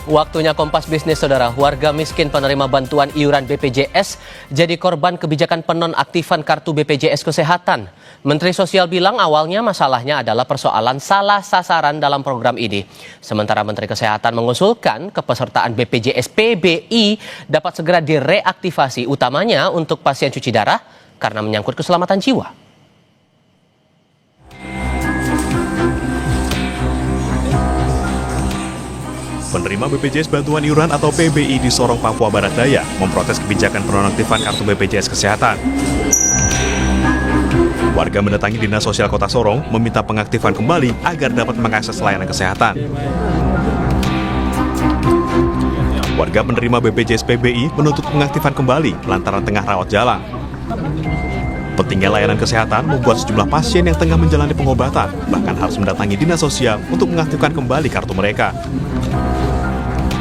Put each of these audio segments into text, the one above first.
Waktunya Kompas Bisnis, Saudara. Warga miskin penerima bantuan iuran BPJS jadi korban kebijakan penonaktifan kartu BPJS Kesehatan. Menteri Sosial bilang awalnya masalahnya adalah persoalan salah sasaran dalam program ini. Sementara Menteri Kesehatan mengusulkan kepesertaan BPJS PBI dapat segera direaktivasi, utamanya untuk pasien cuci darah karena menyangkut keselamatan jiwa. Penerima BPJS Bantuan Iuran atau PBI di Sorong, Papua Barat Daya memprotes kebijakan penonaktifan kartu BPJS Kesehatan. Warga mendatangi Dinas Sosial Kota Sorong meminta pengaktifan kembali agar dapat mengakses layanan kesehatan. Warga penerima BPJS PBI menuntut pengaktifan kembali lantaran tengah rawat jalan. Pentingnya layanan kesehatan membuat sejumlah pasien yang tengah menjalani pengobatan bahkan harus mendatangi Dinas Sosial untuk mengaktifkan kembali kartu mereka.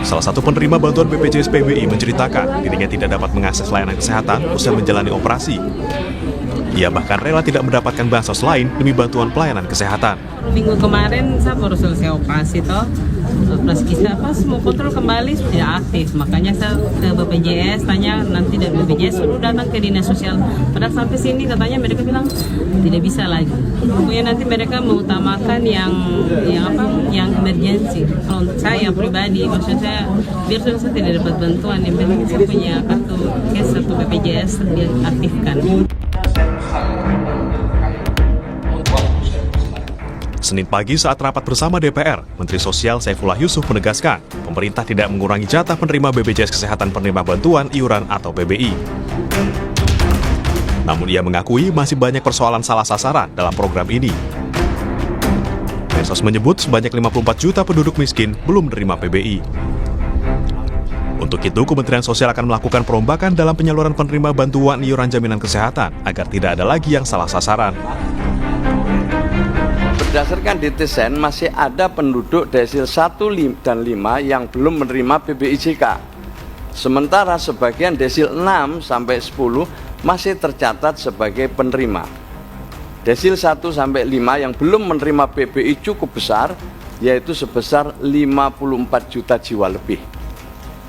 Salah satu penerima bantuan BPJS PBI menceritakan dirinya tidak dapat mengakses layanan kesehatan usai menjalani operasi. Ia bahkan rela tidak mendapatkan bansos lain demi bantuan pelayanan kesehatan. Minggu kemarin saya baru selesai operasi operasi kisah pas mau kontrol kembali tidak aktif, makanya saya ke BPJS tanya, nanti dari BPJS suruh datang ke Dinas Sosial. Padahal sampai sini katanya mereka bilang tidak bisa lagi. Pokoknya nanti mereka mengutamakan yang emergensi. Kalau untuk saya pribadi, maksud saya biar saya tidak dapat bantuan, yang penting saya punya kartu kes atau BPJS diaktifkan. Senin pagi saat rapat bersama DPR, Menteri Sosial Saifullah Yusuf menegaskan pemerintah tidak mengurangi jatah penerima BPJS Kesehatan penerima bantuan iuran atau PBI. Namun ia mengakui masih banyak persoalan salah sasaran dalam program ini. Mensos menyebut sebanyak 54 juta penduduk miskin belum menerima PBI. Untuk itu, Kementerian Sosial akan melakukan perombakan dalam penyaluran penerima bantuan iuran jaminan kesehatan agar tidak ada lagi yang salah sasaran. Berdasarkan DTSEN, masih ada penduduk desil 1 dan 5 yang belum menerima PBIJK. Sementara sebagian desil 6 sampai 10 masih tercatat sebagai penerima. Desil 1 sampai 5 yang belum menerima PBI cukup besar, yaitu sebesar 54 juta jiwa lebih.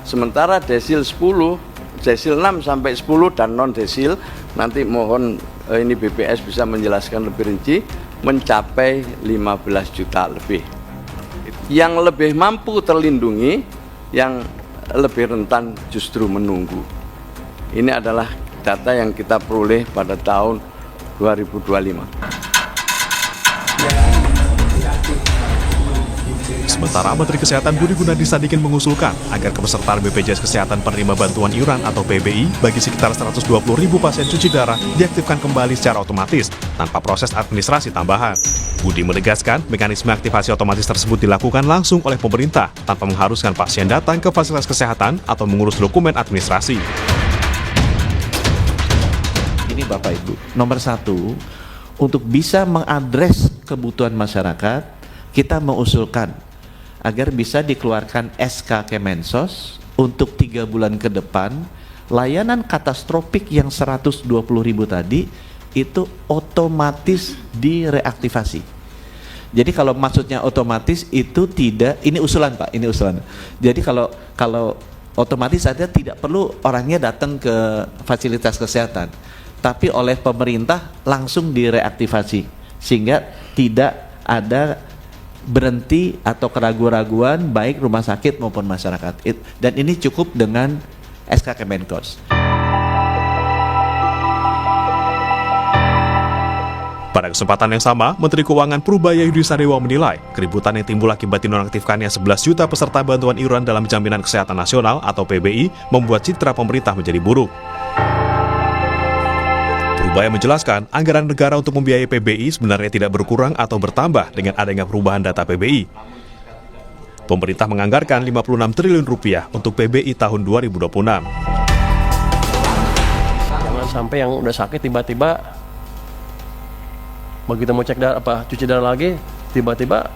Sementara desil 10, desil 6 sampai 10 dan non desil, nanti mohon ini BPS bisa menjelaskan lebih rinci, mencapai 15 juta lebih. Yang lebih mampu terlindungi, yang lebih rentan justru menunggu. Ini adalah data yang kita peroleh pada tahun 2025. Sementara Menteri Kesehatan Budi Gunadi Sadikin mengusulkan agar kepesertaan BPJS Kesehatan penerima bantuan iuran atau PBI bagi sekitar 120.000 pasien cuci darah diaktifkan kembali secara otomatis tanpa proses administrasi tambahan. Budi menegaskan mekanisme aktivasi otomatis tersebut dilakukan langsung oleh pemerintah tanpa mengharuskan pasien datang ke fasilitas kesehatan atau mengurus dokumen administrasi. Ini Bapak Ibu, nomor 1, untuk bisa mengadres kebutuhan masyarakat, kita mengusulkan agar bisa dikeluarkan SK Kemensos untuk 3 bulan ke depan, layanan katastropik yang 120.000 tadi itu otomatis direaktivasi. Jadi kalau maksudnya otomatis itu tidak, ini usulan Pak, ini usulan. Jadi kalau otomatis saja tidak perlu orangnya datang ke fasilitas kesehatan, tapi oleh pemerintah langsung direaktivasi sehingga tidak ada berhenti atau keraguan-raguan baik rumah sakit maupun masyarakat. Dan ini cukup dengan SK Kemenkos. Pada kesempatan yang sama, Menteri Keuangan Prubaya Yudi Sadewa menilai keributan yang timbul akibat dinonaktifkannya 11 juta peserta bantuan iuran dalam Jaminan Kesehatan Nasional atau PBI membuat citra pemerintah menjadi buruk. Prubaya menjelaskan, anggaran negara untuk membiayai PBI sebenarnya tidak berkurang atau bertambah dengan adanya perubahan data PBI. Pemerintah menganggarkan 56 triliun rupiah untuk PBI tahun 2026. Jangan sampai yang udah sakit tiba-tiba begitu mau cek darah cuci darah lagi tiba-tiba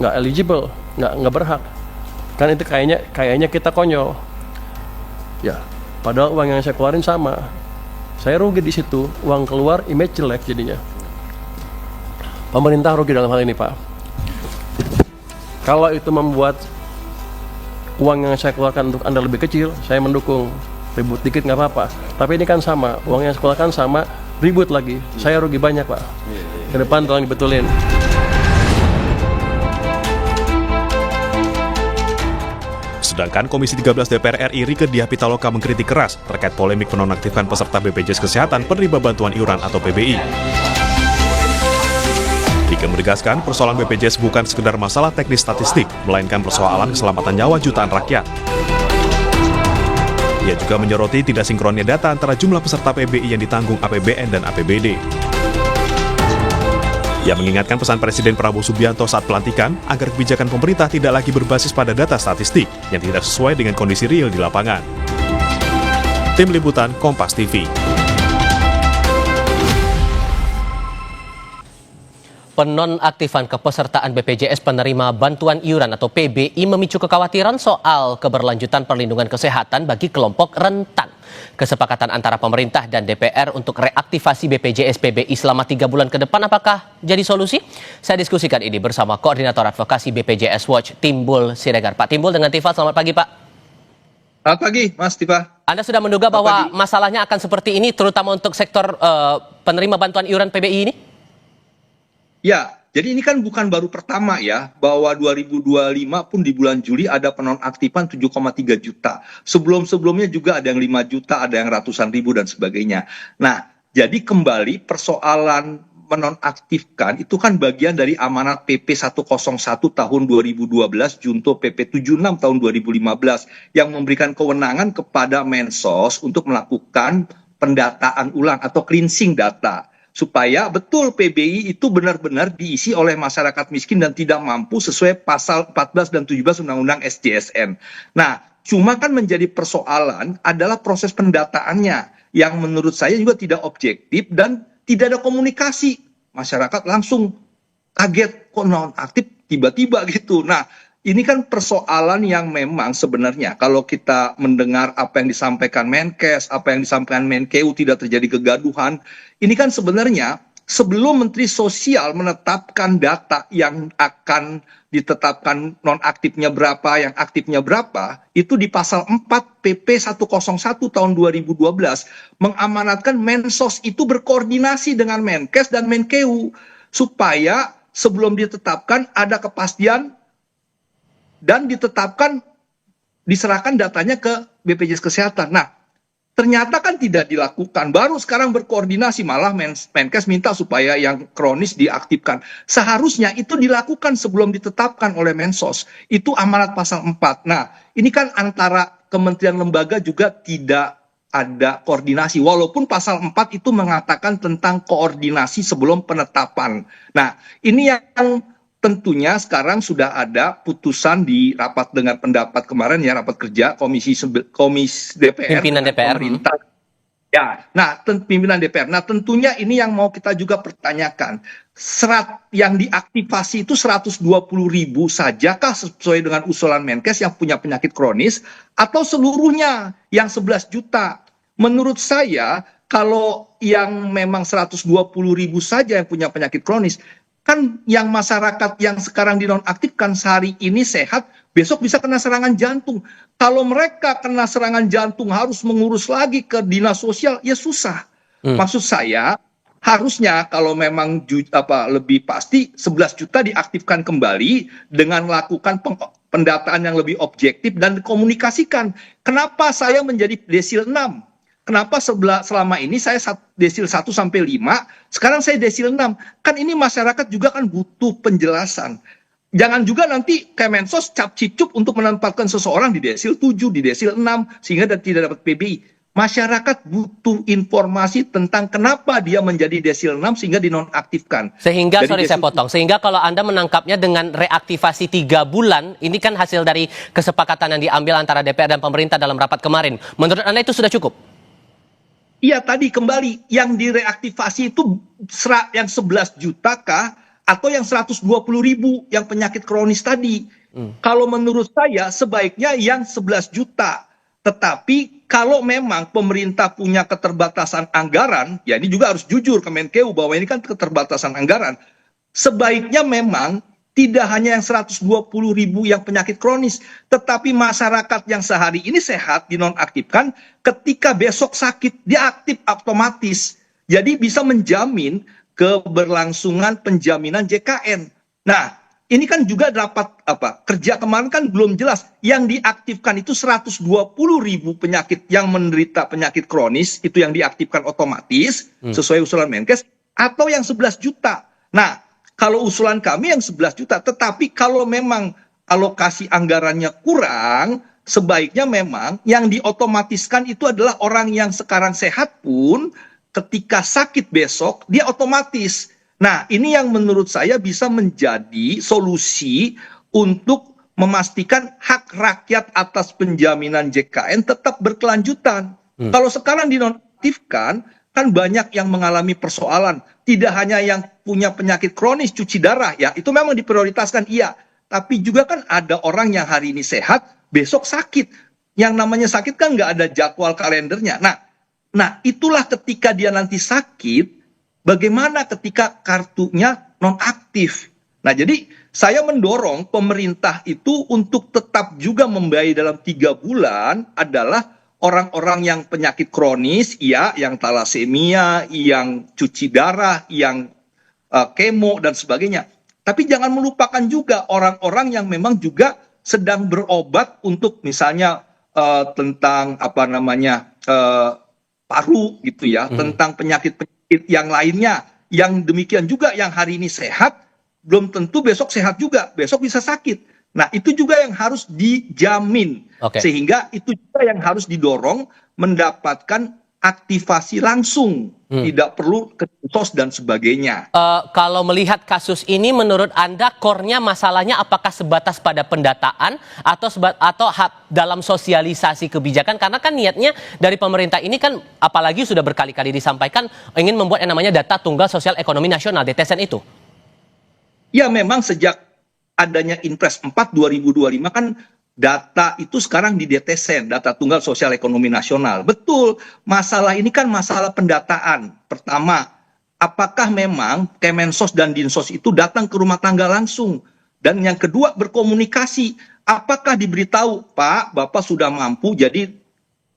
nggak eligible, nggak berhak. Kan itu kayaknya kita konyol. Ya, padahal uang yang saya keluarin sama. Saya rugi di situ, uang keluar, image jelek jadinya. Pemerintah rugi dalam hal ini, Pak. Kalau itu membuat uang yang saya keluarkan untuk Anda lebih kecil, saya mendukung. Ribut dikit nggak apa-apa. Tapi ini kan sama, uang yang saya keluarkan sama, ribut lagi. Saya rugi banyak, Pak. Ke depan tolong dibetulin. Sedangkan Komisi 13 DPR RI Rieke Diah Pitaloka mengkritik keras terkait polemik penonaktifkan peserta BPJS Kesehatan penerima bantuan iuran atau PBI. Rieke menegaskan persoalan BPJS bukan sekedar masalah teknis statistik, melainkan persoalan keselamatan nyawa jutaan rakyat. Ia juga menyoroti tidak sinkronnya data antara jumlah peserta PBI yang ditanggung APBN dan APBD. Ia mengingatkan pesan Presiden Prabowo Subianto saat pelantikan agar kebijakan pemerintah tidak lagi berbasis pada data statistik yang tidak sesuai dengan kondisi real di lapangan. Tim Liputan Kompas TV. Penonaktifan kepesertaan BPJS penerima bantuan iuran atau PBI memicu kekhawatiran soal keberlanjutan perlindungan kesehatan bagi kelompok rentan. Kesepakatan antara pemerintah dan DPR untuk reaktivasi BPJS PBI selama 3 bulan ke depan apakah jadi solusi? Saya diskusikan ini bersama Koordinator Advokasi BPJS Watch Timbul Siregar. Pak Timbul dengan Tifa, selamat pagi Pak. Selamat pagi Mas Tifa. Anda sudah menduga bahwa masalahnya akan seperti ini terutama untuk sektor penerima bantuan iuran PBI ini? Ya, jadi ini kan bukan baru pertama ya, bahwa 2025 pun di bulan Juli ada penonaktifan 7,3 juta. Sebelum-sebelumnya juga ada yang 5 juta, ada yang ratusan ribu dan sebagainya. Nah, jadi kembali persoalan menonaktifkan itu kan bagian dari amanat PP 101 tahun 2012, junto PP 76 tahun 2015 yang memberikan kewenangan kepada Mensos untuk melakukan pendataan ulang atau cleansing data. Supaya betul PBI itu benar-benar diisi oleh masyarakat miskin dan tidak mampu sesuai pasal 14 dan 17 Undang-Undang SJSN. Nah, cuma kan menjadi persoalan adalah proses pendataannya yang menurut saya juga tidak objektif dan tidak ada komunikasi. Masyarakat langsung kaget kok nonaktif tiba-tiba gitu. Nah, ini kan persoalan yang memang sebenarnya kalau kita mendengar apa yang disampaikan Menkes, apa yang disampaikan Menkeu tidak terjadi kegaduhan. Ini kan sebenarnya sebelum Menteri Sosial menetapkan data yang akan ditetapkan nonaktifnya berapa, yang aktifnya berapa, itu di pasal 4 PP 101 tahun 2012 mengamanatkan Mensos itu berkoordinasi dengan Menkes dan Menkeu supaya sebelum ditetapkan ada kepastian dan ditetapkan, diserahkan datanya ke BPJS Kesehatan. Nah, ternyata kan tidak dilakukan. Baru sekarang berkoordinasi, malah Menkes minta supaya yang kronis diaktifkan. Seharusnya itu dilakukan sebelum ditetapkan oleh Mensos. Itu amanat pasal 4. Nah, ini kan antara kementerian lembaga juga tidak ada koordinasi. Walaupun pasal 4 itu mengatakan tentang koordinasi sebelum penetapan. Nah, ini yang tentunya sekarang sudah ada putusan di rapat dengar pendapat kemarin ya, rapat kerja komisi DPR, pimpinan DPR pemerintah. Ya, nah pimpinan DPR. Nah, tentunya ini yang mau kita juga pertanyakan. Serat yang diaktifasi itu 120.000 sajakah sesuai dengan usulan Menkes yang punya penyakit kronis atau seluruhnya yang 11 juta? Menurut saya kalau yang memang 120.000 saja yang punya penyakit kronis, kan yang masyarakat yang sekarang dinonaktifkan sehari ini sehat, besok bisa kena serangan jantung. Kalau mereka kena serangan jantung harus mengurus lagi ke dinas sosial, ya susah. Maksud saya harusnya kalau memang lebih pasti 11 juta diaktifkan kembali dengan melakukan pendataan yang lebih objektif dan dikomunikasikan. Kenapa saya menjadi desil 6? Kenapa selama ini saya desil 1 sampai 5, sekarang saya desil 6. Kan ini masyarakat juga kan butuh penjelasan. Jangan juga nanti Kemensos cap-cip-cup untuk menempatkan seseorang di desil 7, di desil 6, sehingga tidak dapat PBI. Masyarakat butuh informasi tentang kenapa dia menjadi desil 6 sehingga dinonaktifkan. Sehingga, saya potong, sehingga kalau Anda menangkapnya dengan reaktivasi 3 bulan, ini kan hasil dari kesepakatan yang diambil antara DPR dan pemerintah dalam rapat kemarin. Menurut Anda itu sudah cukup? Iya, tadi kembali yang direaktivasi itu yang 11 juta kah atau yang 120.000 yang penyakit kronis tadi. Kalau menurut saya sebaiknya yang 11 juta. Tetapi kalau memang pemerintah punya keterbatasan anggaran, ya ini juga harus jujur ke Menkeu bahwa ini kan keterbatasan anggaran. Sebaiknya memang tidak hanya yang 120 ribu yang penyakit kronis, tetapi masyarakat yang sehari ini sehat dinonaktifkan, ketika besok sakit dia aktif otomatis. Jadi bisa menjamin keberlangsungan penjaminan JKN. Nah, ini kan juga dapat kerja kemarin kan belum jelas. Yang diaktifkan itu 120 ribu penyakit yang menderita penyakit kronis, itu yang diaktifkan otomatis sesuai usulan Menkes, atau yang 11 juta. Nah, kalau usulan kami yang 11 juta, tetapi kalau memang alokasi anggarannya kurang, sebaiknya memang yang diotomatiskan itu adalah orang yang sekarang sehat pun ketika sakit besok dia otomatis. Nah, ini yang menurut saya bisa menjadi solusi untuk memastikan hak rakyat atas penjaminan JKN tetap berkelanjutan. Kalau sekarang dinonaktifkan, kan banyak yang mengalami persoalan. Tidak hanya yang punya penyakit kronis, cuci darah, ya itu memang diprioritaskan, iya. Tapi juga kan ada orang yang hari ini sehat, besok sakit. Yang namanya sakit kan nggak ada jadwal kalendernya. Nah, itulah ketika dia nanti sakit, bagaimana ketika kartunya nonaktif. Nah, jadi saya mendorong pemerintah itu untuk tetap juga membayar dalam 3 bulan adalah orang-orang yang penyakit kronis, ya, yang talasemia, yang cuci darah, yang kemo dan sebagainya. Tapi jangan melupakan juga orang-orang yang memang juga sedang berobat untuk misalnya tentang paru gitu ya, tentang penyakit-penyakit yang lainnya. Yang demikian juga yang hari ini sehat, belum tentu besok sehat juga, besok bisa sakit. Nah, itu juga yang harus dijamin. Sehingga itu juga yang harus didorong mendapatkan aktivasi langsung. Tidak perlu ke sos dan sebagainya. Kalau melihat kasus ini, menurut Anda core-nya masalahnya apakah sebatas pada pendataan atau dalam sosialisasi kebijakan? Karena kan niatnya dari pemerintah ini kan, apalagi sudah berkali-kali disampaikan, ingin membuat yang namanya data tunggal sosial ekonomi nasional, DTSN itu. Ya, memang sejak adanya Inpres 4 2025 kan data itu sekarang di DTSN, data tunggal sosial ekonomi nasional. Betul, masalah ini kan masalah pendataan. Pertama, apakah memang Kemensos dan Dinsos itu datang ke rumah tangga langsung? Dan yang kedua, berkomunikasi. Apakah diberitahu, Pak, Bapak sudah mampu, jadi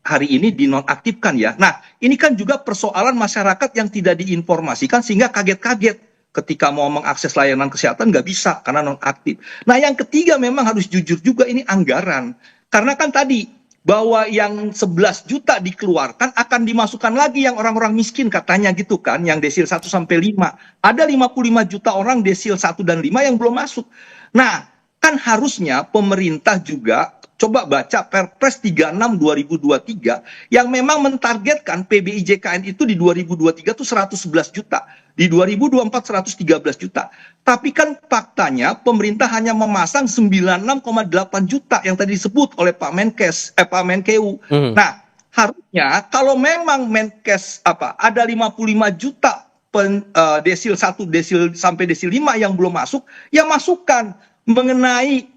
hari ini dinonaktifkan ya. Nah, ini kan juga persoalan masyarakat yang tidak diinformasikan sehingga kaget-kaget. Ketika mau mengakses layanan kesehatan nggak bisa karena nonaktif. Nah, yang ketiga memang harus jujur juga, ini anggaran. Karena kan tadi bahwa yang 11 juta dikeluarkan akan dimasukkan lagi yang orang-orang miskin katanya gitu kan, yang desil 1 sampai 5. Ada 55 juta orang desil 1 dan 5 yang belum masuk. Nah, kan harusnya pemerintah juga coba baca Perpres 36 2023 yang memang mentargetkan PBI JKN itu di 2023 itu 111 juta. Di 2024 113 juta. Tapi kan faktanya pemerintah hanya memasang 96,8 juta yang tadi disebut oleh Pak Menkeu. Nah, harusnya kalau memang Menkes ada 55 juta desil 1 desil sampai desil 5 yang belum masuk, ya masukkan mengenai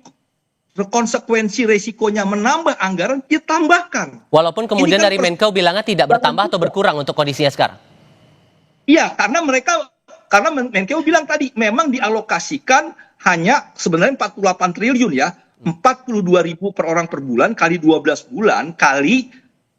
konsekuensi resikonya menambah anggaran, ya tambahkan. Walaupun kemudian kan dari Menkeu bilangnya tidak bertambah atau berkurang untuk kondisinya sekarang. Iya, karena Menkeu bilang tadi memang dialokasikan hanya sebenarnya 48 triliun ya, 42 ribu per orang per bulan kali 12 bulan kali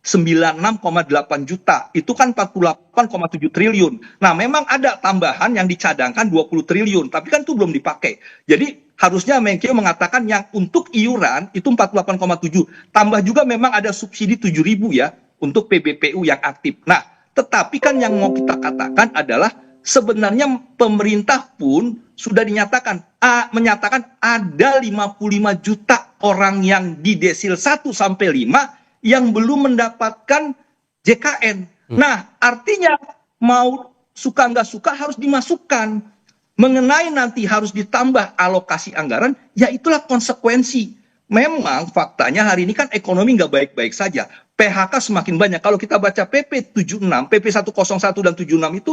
96,8 juta. Itu kan 48,7 triliun. Nah, memang ada tambahan yang dicadangkan 20 triliun, tapi kan itu belum dipakai. Jadi harusnya Menkeu mengatakan yang untuk iuran itu 48,7. Tambah juga memang ada subsidi 7.000 ya untuk PBPU yang aktif. Nah, tetapi kan yang mau kita katakan adalah sebenarnya pemerintah pun sudah menyatakan ada 55 juta orang yang di desil 1 sampai 5 yang belum mendapatkan JKN. Nah, artinya mau suka nggak suka harus dimasukkan. Mengenai nanti harus ditambah alokasi anggaran, ya itulah konsekuensi. Memang faktanya hari ini kan ekonomi nggak baik-baik saja. PHK semakin banyak. Kalau kita baca PP 76, PP 101 dan 76 itu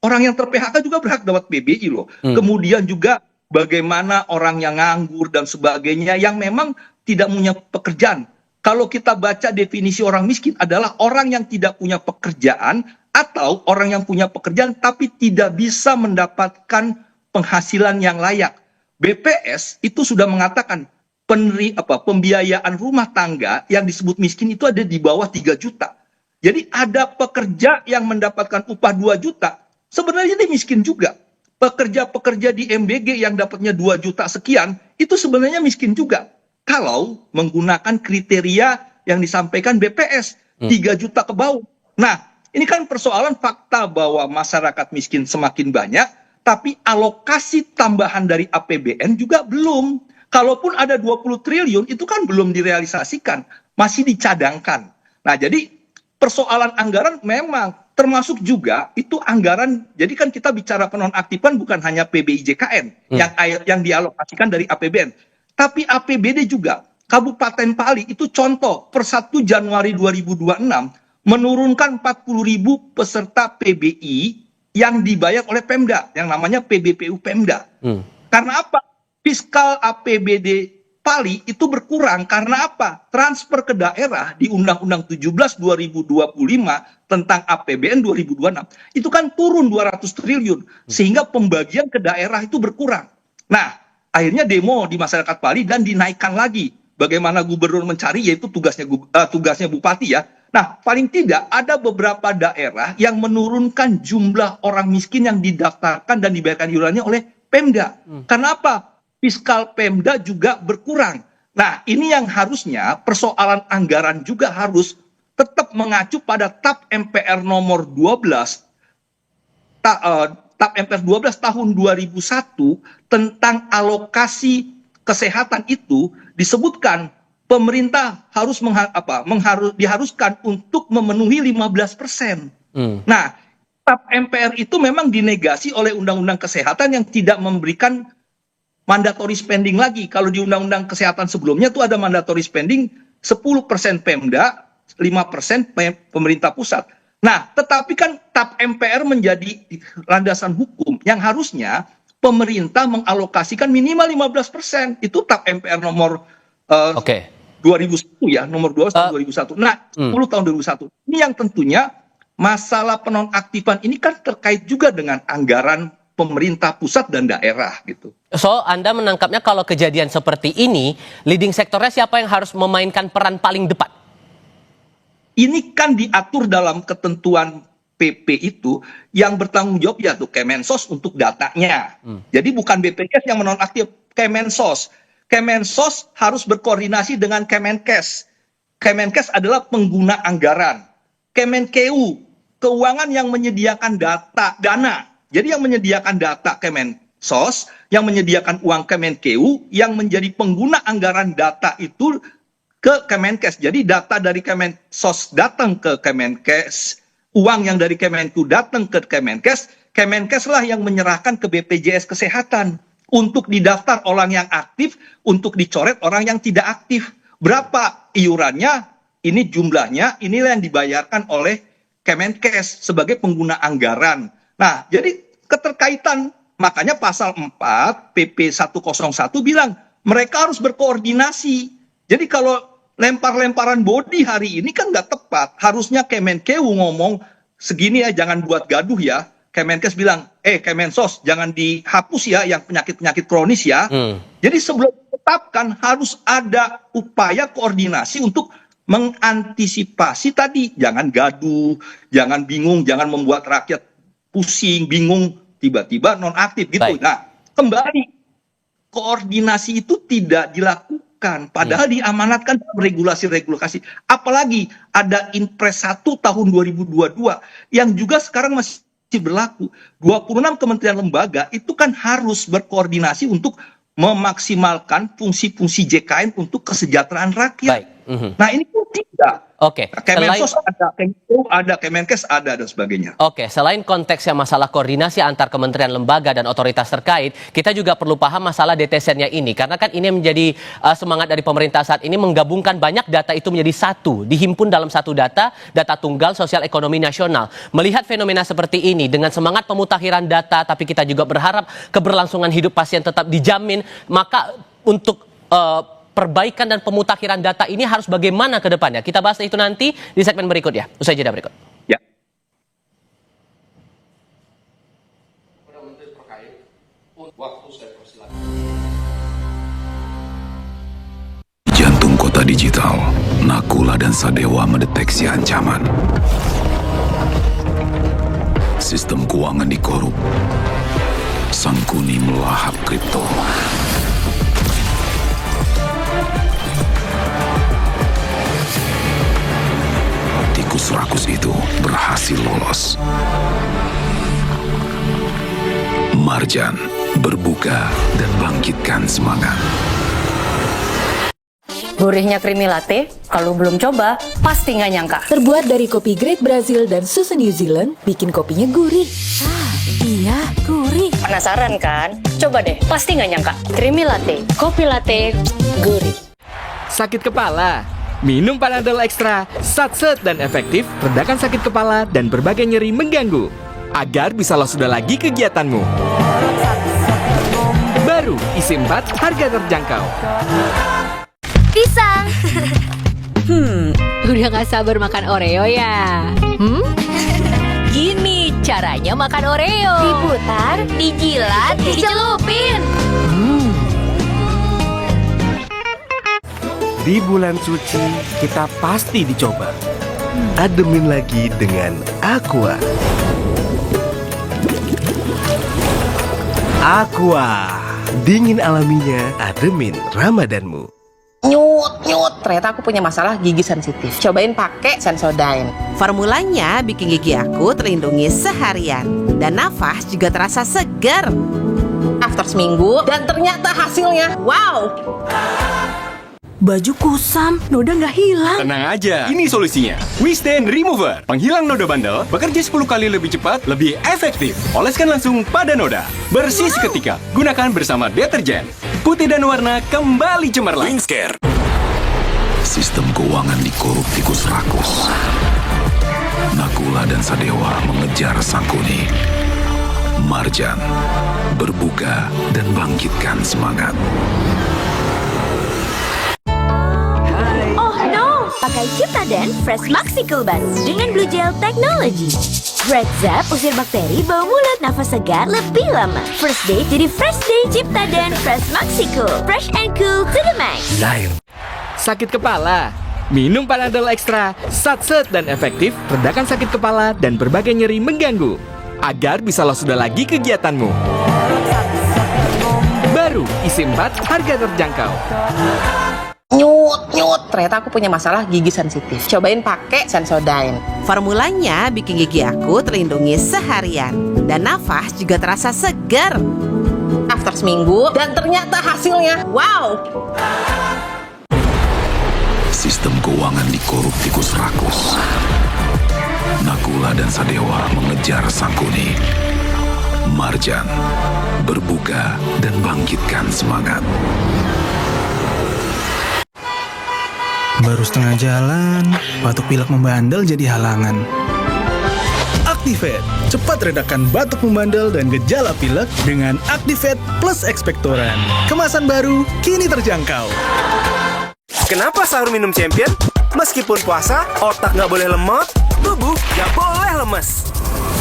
orang yang ter-PHK juga berhak dapat PBI loh. Kemudian juga bagaimana orang yang nganggur dan sebagainya yang memang tidak punya pekerjaan. Kalau kita baca definisi orang miskin adalah orang yang tidak punya pekerjaan atau orang yang punya pekerjaan tapi tidak bisa mendapatkan penghasilan yang layak. BPS itu sudah mengatakan pembiayaan rumah tangga yang disebut miskin itu ada di bawah 3 juta. Jadi ada pekerja yang mendapatkan upah 2 juta, sebenarnya dia miskin juga. Pekerja-pekerja di MBG yang dapatnya 2 juta sekian, itu sebenarnya miskin juga. Kalau menggunakan kriteria yang disampaikan BPS, 3 juta ke bawah. Nah, ini kan persoalan fakta bahwa masyarakat miskin semakin banyak, tapi alokasi tambahan dari APBN juga belum. Kalaupun ada 20 triliun, itu kan belum direalisasikan, masih dicadangkan. Nah, jadi persoalan anggaran memang termasuk juga itu anggaran, jadi kan kita bicara penonaktifan bukan hanya PBIJKN yang dialokasikan dari APBN, tapi APBD juga. Kabupaten Pali itu contoh, per 1 Januari 2026 menurunkan 40.000 peserta PBI yang dibayar oleh Pemda, yang namanya PBPU Pemda. Karena apa? Fiskal APBD Pali itu berkurang karena apa? Transfer ke daerah di Undang-Undang 17 2025 tentang APBN 2026 itu kan turun 200 triliun sehingga pembagian ke daerah itu berkurang. Nah, akhirnya demo di masyarakat Pali dan dinaikkan lagi. Bagaimana gubernur mencari, yaitu tugasnya bupati ya. Nah, paling tidak ada beberapa daerah yang menurunkan jumlah orang miskin yang didaftarkan dan dibayarkan iurannya oleh Pemda. Karena apa? Fiskal Pemda juga berkurang. Nah, ini yang harusnya persoalan anggaran juga harus tetap mengacu pada TAP MPR nomor 12, TAP MPR 12 tahun 2001 tentang alokasi kesehatan itu disebutkan pemerintah harus diharuskan untuk memenuhi 15%. Nah, TAP MPR itu memang dinegasi oleh Undang-Undang Kesehatan yang tidak memberikan mandatory spending lagi. Kalau di Undang-Undang Kesehatan sebelumnya itu ada mandatory spending 10% Pemda, 5% pemerintah pusat. Nah, tetapi kan TAP MPR menjadi landasan hukum yang harusnya pemerintah mengalokasikan minimal 15%. Itu TAP MPR nomor 2001 ya, nomor 12 tahun 2001. Nah, 10 tahun 2001. Ini yang tentunya masalah penonaktifan ini kan terkait juga dengan anggaran pemerintah pusat dan daerah gitu. So, Anda menangkapnya kalau kejadian seperti ini, leading sektornya siapa yang harus memainkan peran paling depan? Ini kan diatur dalam ketentuan PP itu yang bertanggung jawab ya tuh Kemensos untuk datanya. Jadi bukan BPJS yang menonaktif, Kemensos. Kemensos harus berkoordinasi dengan Kemenkes. Kemenkes adalah pengguna anggaran. Kemenkeu, keuangan yang menyediakan dana. Jadi yang menyediakan data Kemensos, yang menyediakan uang Kemenkeu, yang menjadi pengguna anggaran data itu ke Kemenkes. Jadi data dari Kemensos datang ke Kemenkes, uang yang dari Kemenku datang ke Kemenkes, Kemenkes lah yang menyerahkan ke BPJS Kesehatan untuk didaftar orang yang aktif, untuk dicoret orang yang tidak aktif. Berapa iurannya, ini jumlahnya, inilah yang dibayarkan oleh Kemenkes sebagai pengguna anggaran. Nah, jadi keterkaitan, makanya pasal 4 PP 101 bilang mereka harus berkoordinasi. Jadi kalau lempar-lemparan body hari ini kan nggak tepat. Harusnya Kemenkeu ngomong segini ya, jangan buat gaduh ya. Kemenkes bilang, Kemensos jangan dihapus ya yang penyakit-penyakit kronis ya. Jadi sebelum ditetapkan harus ada upaya koordinasi untuk mengantisipasi tadi. Jangan gaduh, jangan bingung, jangan membuat rakyat pusing, bingung, tiba-tiba nonaktif gitu. Baik. Nah, kembali koordinasi itu tidak dilakukan, padahal diamanatkan dalam regulasi-regulasi. Apalagi ada Inpres 1 tahun 2022 yang juga sekarang masih berlaku. 26 kementerian lembaga itu kan harus berkoordinasi untuk memaksimalkan fungsi-fungsi JKN untuk kesejahteraan rakyat. Nah, ini pun tidak. Oke. Kemensos ada, Kemenkeu ada, Kemenkes ada, dan sebagainya. Oke, selain konteksnya masalah koordinasi antar kementerian lembaga dan otoritas terkait, kita juga perlu paham masalah DTSN-nya ini. Karena kan ini menjadi semangat dari pemerintah saat ini menggabungkan banyak data itu menjadi satu, dihimpun dalam satu data tunggal sosial ekonomi nasional. Melihat fenomena seperti ini dengan semangat pemutakhiran data, tapi kita juga berharap keberlangsungan hidup pasien tetap dijamin, maka untuk perbaikan dan pemutakhiran data ini harus bagaimana ke depannya? Kita bahas itu nanti di segmen berikutnya. Usai jeda berikut. Ya. Waktu saya persilakan. digital, Nakula dan Sadewa mendeteksi ancaman. Sistem keuangan dikorup. Sangkuni melahap kripto. Tikus rakus itu berhasil lolos. Marjan berbuka dan bangkitkan semangat. Gurihnya creamy latte, kalau belum coba, pasti nggak nyangka. Terbuat dari kopi Great Brazil dan susu New Zealand, bikin kopinya gurih. Iya, gurih. Penasaran kan? Coba deh, pasti nggak nyangka. Creamy latte, kopi latte, gurih. Sakit kepala? Minum Panadol Extra, satset dan efektif, redakan sakit kepala dan berbagai nyeri mengganggu. Agar bisa lo sudah lagi kegiatanmu. Baru, isi 4, harga terjangkau. Pisang. Udah gak sabar makan Oreo ya? Gini caranya makan Oreo. Diputar, dijilat, dicelupin. Di bulan suci, kita pasti dicoba. Ademin lagi dengan Aqua. Aqua, dingin alaminya, ademin Ramadanmu. Nyut, ternyata aku punya masalah gigi sensitif. Cobain pakai Sensodyne. Formulanya bikin gigi aku terlindungi seharian. Dan nafas juga terasa segar. After seminggu, dan ternyata hasilnya, wow! Baju kusam, noda nggak hilang. Tenang aja, ini solusinya. Wistain Remover, penghilang noda bandel, bekerja 10 kali lebih cepat, lebih efektif. Oleskan langsung pada noda. Bersih seketika, gunakan bersama deterjen. Putih dan warna kembali cemerlang. Wingscare. Sistem keuangan dikorup tikus rakus. Nakula dan Sadewa mengejar Sangkuni. Marjan berbuka dan bangkitkan semangat. Pakai Ciptaden Fresh Maxical Buds dengan Blue Gel Technology. Red Zap usir bakteri bau mulut, nafas segar lebih lama. First day jadi fresh day. Ciptaden Fresh Maxical, fresh and cool to the max. Sakit kepala? Minum Panadol Extra, satset dan efektif, redakan sakit kepala dan berbagai nyeri mengganggu. Agar bisa lo sudah lagi kegiatanmu. Baru, isi 4, harga terjangkau. Nyut, ternyata aku punya masalah gigi sensitif. Cobain pakai Sensodyne. Formulanya bikin gigi aku terlindungi seharian. Dan nafas juga terasa segar. After seminggu, dan ternyata hasilnya, wow! Sistem keuangan dikorup tikus rakus. Nakula dan Sadewa mengejar Sangkuni. Marjan berbuka dan bangkitkan semangat. Baru setengah jalan, batuk pilek membandel jadi halangan. Activate, cepat redakan batuk membandel dan gejala pilek dengan Activate Plus Expectorant. Kemasan baru, kini terjangkau. Kenapa sahur minum Champion? Meskipun puasa, otak nggak boleh lemot, tubuh nggak boleh lemes.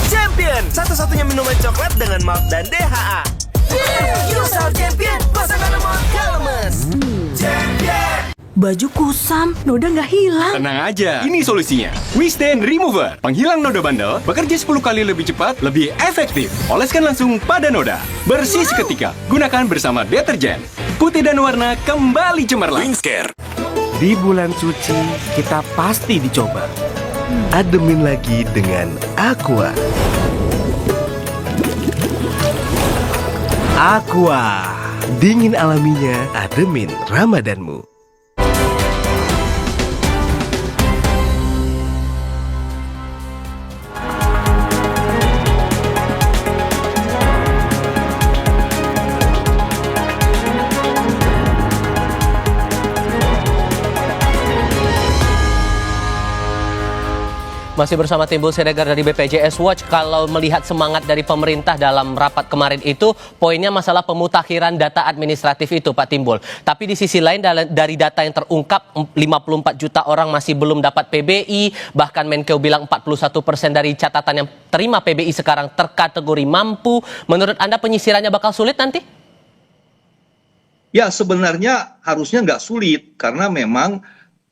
Champion, satu-satunya minuman coklat dengan malt dan DHA. Sahur Champion, pasangan lemot gak lemes. Champion. Baju kusam, noda nggak hilang. Tenang aja, ini solusinya. Wistain Remover, penghilang noda bandel, bekerja 10 kali lebih cepat, lebih efektif. Oleskan langsung pada noda. Bersih seketika, gunakan bersama deterjen. Putih dan warna kembali cemerlang. Wingscare. Di bulan suci, kita pasti dicoba. Ademin lagi dengan Aqua. Aqua, dingin alaminya, ademin Ramadanmu. Masih bersama Timbul Siregar dari BPJS Watch. Kalau melihat semangat dari pemerintah dalam rapat kemarin itu, poinnya masalah pemutakhiran data administratif itu, Pak Timbul. Tapi di sisi lain, dari data yang terungkap, 54 juta orang masih belum dapat PBI. Bahkan Menkeu bilang 41% dari catatan yang terima PBI sekarang terkategori mampu. Menurut Anda penyisirannya bakal sulit nanti? Ya, sebenarnya harusnya nggak sulit, karena memang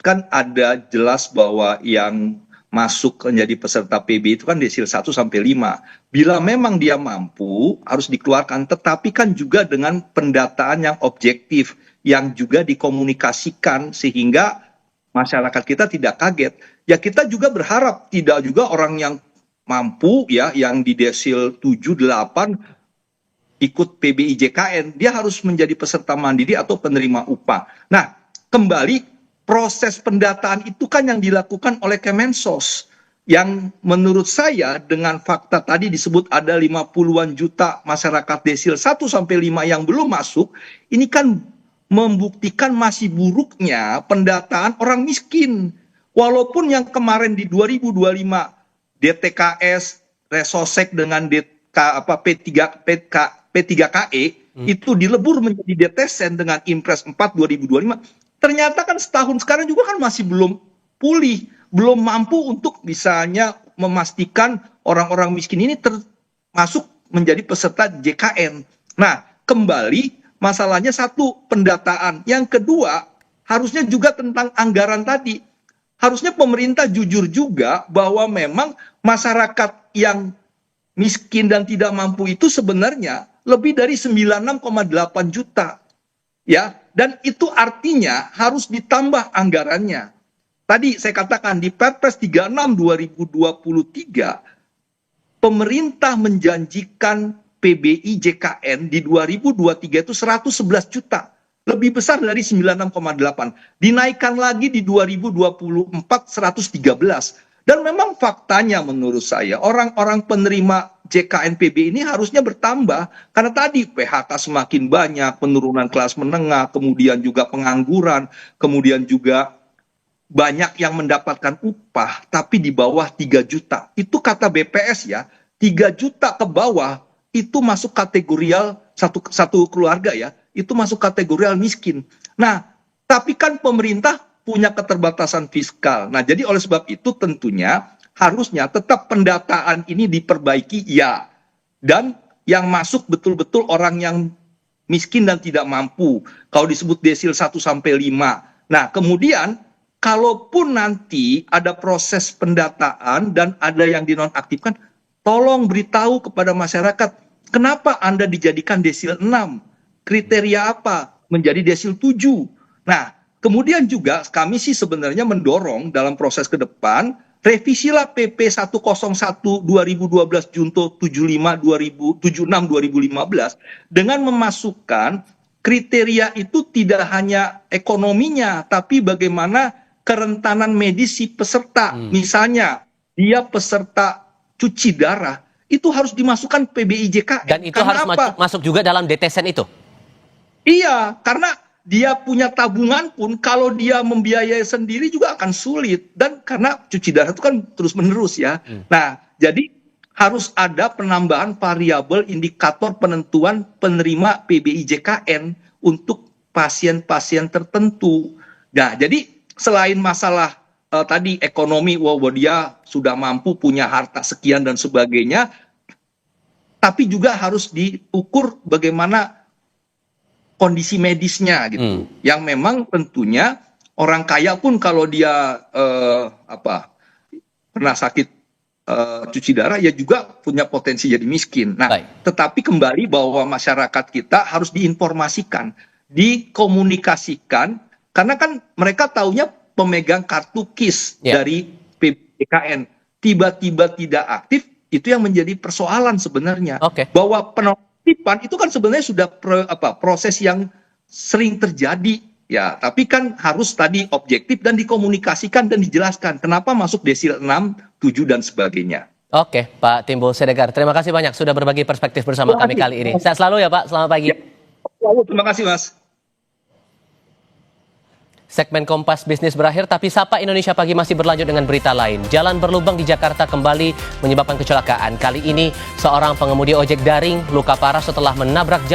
kan ada jelas bahwa yang masuk menjadi peserta PB itu kan desil 1 sampai 5. Bila memang dia mampu harus dikeluarkan, tetapi kan juga dengan pendataan yang objektif yang juga dikomunikasikan sehingga masyarakat kita tidak kaget. Ya kita juga berharap tidak juga orang yang mampu ya yang di desil 7, 8 ikut PBIJKN, dia harus menjadi peserta mandiri atau penerima upah. Nah, kembali proses pendataan itu kan yang dilakukan oleh Kemensos. Yang menurut saya dengan fakta tadi disebut ada 50-an juta masyarakat desil 1 sampai 5 yang belum masuk, ini kan membuktikan masih buruknya pendataan orang miskin. Walaupun yang kemarin di 2025 DTKS, Resosek dengan P3KE itu dilebur menjadi DTSen dengan Impres 4 2025. Ternyata kan setahun sekarang juga kan masih belum pulih, belum mampu untuk misalnya memastikan orang-orang miskin ini termasuk menjadi peserta JKN. Nah, kembali masalahnya satu pendataan, yang kedua harusnya juga tentang anggaran tadi. Harusnya pemerintah jujur juga bahwa memang masyarakat yang miskin dan tidak mampu itu sebenarnya lebih dari 96,8 juta. Ya, dan itu artinya harus ditambah anggarannya. Tadi saya katakan di Perpres 36 2023 pemerintah menjanjikan PBI JKN di 2023 itu 111 juta. Lebih besar dari 96,8. Dinaikkan lagi di 2024 113. Dan memang faktanya menurut saya orang-orang penerima JKN PB ini harusnya bertambah karena tadi PHK semakin banyak, penurunan kelas menengah, kemudian juga pengangguran, kemudian juga banyak yang mendapatkan upah tapi di bawah 3 juta. Itu kata BPS ya, 3 juta ke bawah itu masuk kategorial satu keluarga ya, itu masuk kategorial miskin. Nah, tapi kan pemerintah punya keterbatasan fiskal. Nah, jadi oleh sebab itu tentunya harusnya tetap pendataan ini diperbaiki ya. Dan yang masuk betul-betul orang yang miskin dan tidak mampu. Kalau disebut desil 1 sampai 5. Nah, kemudian kalaupun nanti ada proses pendataan dan ada yang dinonaktifkan, tolong beritahu kepada masyarakat, kenapa Anda dijadikan desil 6? Kriteria apa? Menjadi desil 7. Nah, kemudian juga kami sih sebenarnya mendorong dalam proses ke depan, revisilah PP 101 2012 Junto 76 2015 dengan memasukkan kriteria itu tidak hanya ekonominya, tapi bagaimana kerentanan medis si peserta. Misalnya, dia peserta cuci darah, itu harus dimasukkan PBIJKN. Dan itu harus masuk juga dalam DTSen itu? Iya, karena dia punya tabungan pun kalau dia membiayai sendiri juga akan sulit. Dan karena cuci darah itu kan terus-menerus ya. Nah, jadi harus ada penambahan variabel indikator penentuan penerima PBIJKN untuk pasien-pasien tertentu. Nah, jadi selain masalah tadi ekonomi, bahwa dia sudah mampu punya harta sekian dan sebagainya, tapi juga harus diukur bagaimana kondisi medisnya gitu, yang memang tentunya orang kaya pun kalau dia pernah sakit cuci darah ya juga punya potensi jadi miskin. Nah, tetapi kembali bahwa masyarakat kita harus diinformasikan, dikomunikasikan, karena kan mereka taunya pemegang kartu KIS dari PBIJKN tiba-tiba tidak aktif, itu yang menjadi persoalan sebenarnya. Bahwa penonaktifan itu kan sebenarnya sudah proses yang sering terjadi ya, tapi kan harus tadi objektif dan dikomunikasikan dan dijelaskan kenapa masuk desil 6, 7 dan sebagainya. Oke, Pak Timbul Siregar, terima kasih banyak sudah berbagi perspektif bersama kami kali ini. Sehat selalu ya Pak, selamat pagi. Terima kasih Mas. Segmen Kompas Bisnis berakhir, tapi Sapa Indonesia Pagi masih berlanjut dengan berita lain. Jalan berlubang di Jakarta kembali menyebabkan kecelakaan. Kali ini seorang pengemudi ojek daring luka parah setelah menabrak jalan